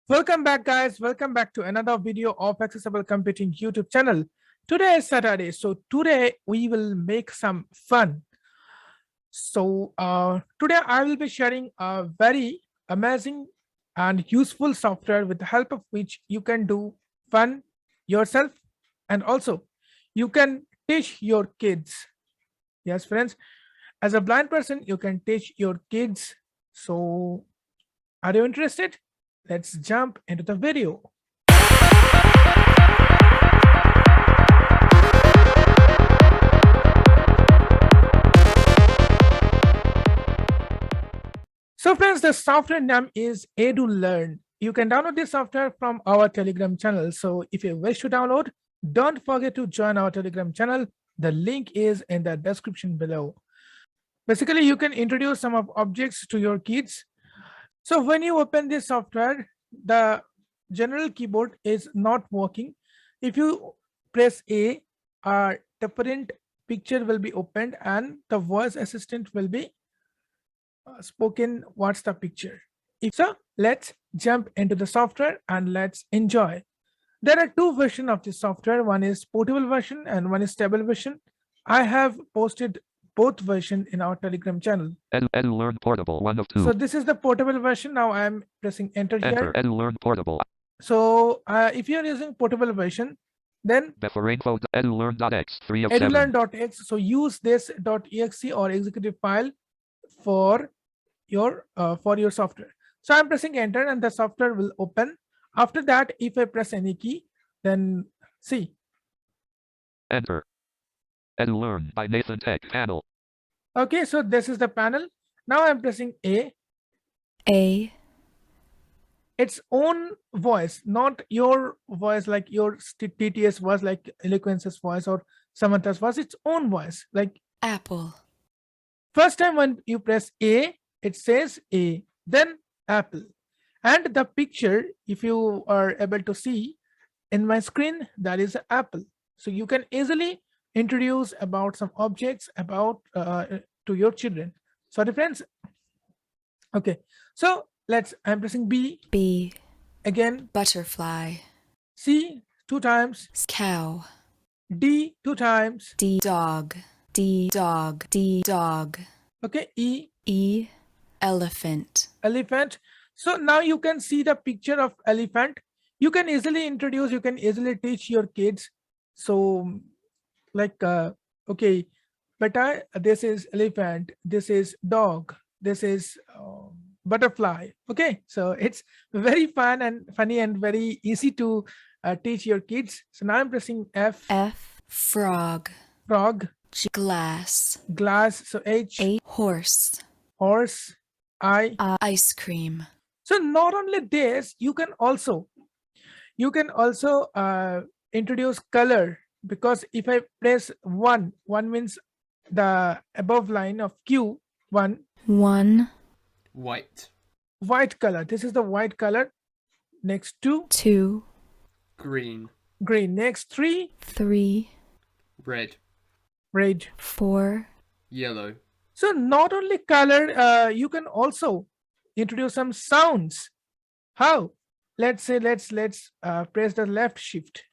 Welcome back, guys. Welcome back to another video of Accessible Computing YouTube channel. Today is Saturday, so today we will make some fun. Today I will be sharing a very amazing and useful software with the help of which you can do fun yourself, and also you can teach your kids. Yes, friends, as a blind person, you can teach your kids. So, are you interested? Let's jump into the video. So friends, the software name is Edulearn. You can download this software from our Telegram channel. So if you wish to download, don't forget to join our Telegram channel. The link is in the description below. Basically, you can introduce some of objects to your kids. So when you open this software, the general keyboard is not working. If you press A, a different picture will be opened and the voice assistant will be spoken what's the picture. So let's jump into the software and let's enjoy. There are two versions of this software. One is portable version and one is stable version. I have posted both versions in our Telegram channel. Edulearn portable 1 of 2. So this is the portable version. Now I am pressing enter here. Edulearn portable. So if you are using portable version, then Info edulearn.x 3 of 7. Edulearn.x. So use this .exe or executive file for your software. So I'm pressing enter and the software will open. After that, if I press any key, then see. Enter. Edulearn by Nathan Tech panel. Okay, so this is the panel. Now I'm pressing A. Its own voice, not your voice like your TTS voice, like Eloquence's voice or Samantha's voice. Its own voice, like Apple. First time when you press A, it says A, then Apple. And the picture, if you are able to see in my screen, that is Apple. So you can easily introduce about some objects about to your children. Sorry, friends. Okay, so I'm pressing B. Again. Butterfly. C 2 times. Cow. D 2 times. D. Dog. D. Dog. D. Dog. Okay, E. E. Elephant. Elephant. So now you can see the picture of elephant. You can easily introduce, you can easily teach your kids. So like, okay, but this is elephant, this is dog, this is butterfly. Okay, so it's very fun and funny and very easy to teach your kids. So now I'm pressing F. Frog. Frog. G. Glass. Glass. So H. A. Horse. Horse. I. Ice cream. So not only this, you can also introduce color, because if I press 1 means the above line of Q, 1 white color. This is the white color. Next 2 green. Next 3 Red. 4 Yellow. So not only color, you can also introduce some sounds. How? Let's say let's press the left shift.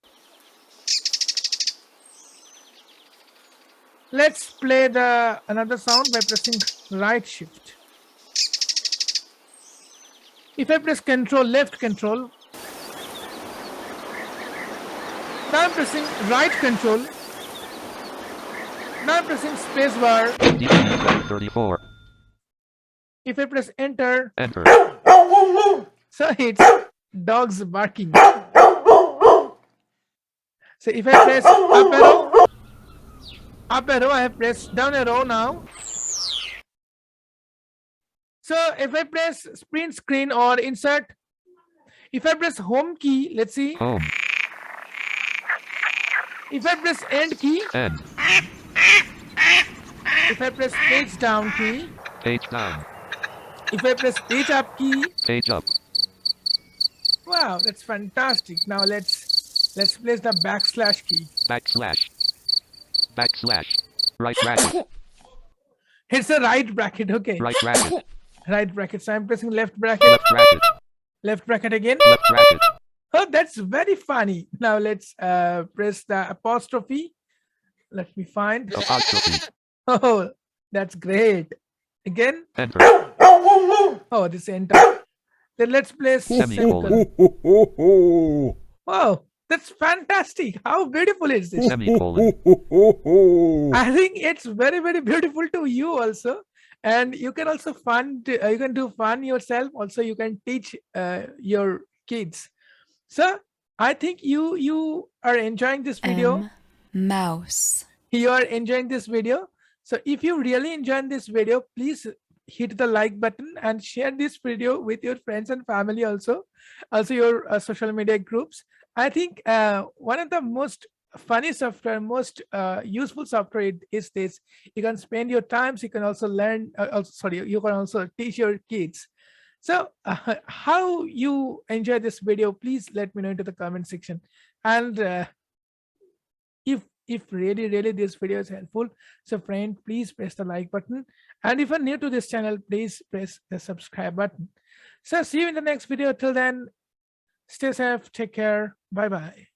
Let's play another sound by pressing right shift. If I press left control, now I'm pressing right control. Now I'm pressing space bar. 34. If I press enter, so it's dogs barking. So if I press up arrow, I have pressed down arrow now. So if I press print screen or insert, if I press home key, let's see. Home. If I press end key. End. If I press page down key. Page down. If I press page up key. Page up. Wow, that's fantastic. Now let's place the backslash key. Backslash. Right bracket. It's a right bracket. Okay. Right bracket. Right bracket. So I'm pressing left bracket. Left bracket. Left bracket again. Left bracket. Oh, that's very funny. Now let's press the apostrophe. Let me find. Apostrophe. Oh, that's great. Again. Enter. Oh, this enter. Then let's place Semicolon. semicolon. Wow, that's fantastic. How beautiful is this? Semicolon. I think it's very, very beautiful to you also. And you can also you can do fun yourself. Also, you can teach your kids. So I think you are enjoying this video. Mouse. You are enjoying this video. So if you really enjoyed this video, please hit the like button and share this video with your friends and family also your social media groups. I think one of the most funny software, most useful software is this. You can spend your times. You can also learn. You can also teach your kids. So how you enjoy this video, please let me know into the comment section. And if really this video is helpful, so friend, please press the like button. And if you're new to this channel, please press the subscribe button. So see you in the next video. Till then, stay safe, take care, bye bye.